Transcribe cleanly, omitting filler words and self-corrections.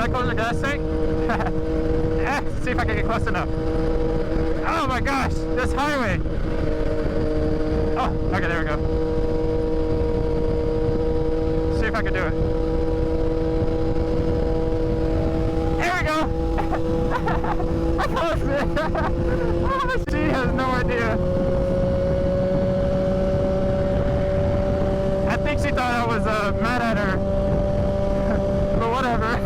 I close the gas tank? See if I can get close enough. Oh my gosh, this highway. Oh, okay, there we go. See if I can do it. There we go. I closed it. Oh, she has no idea. I think she thought I was mad at her. But whatever.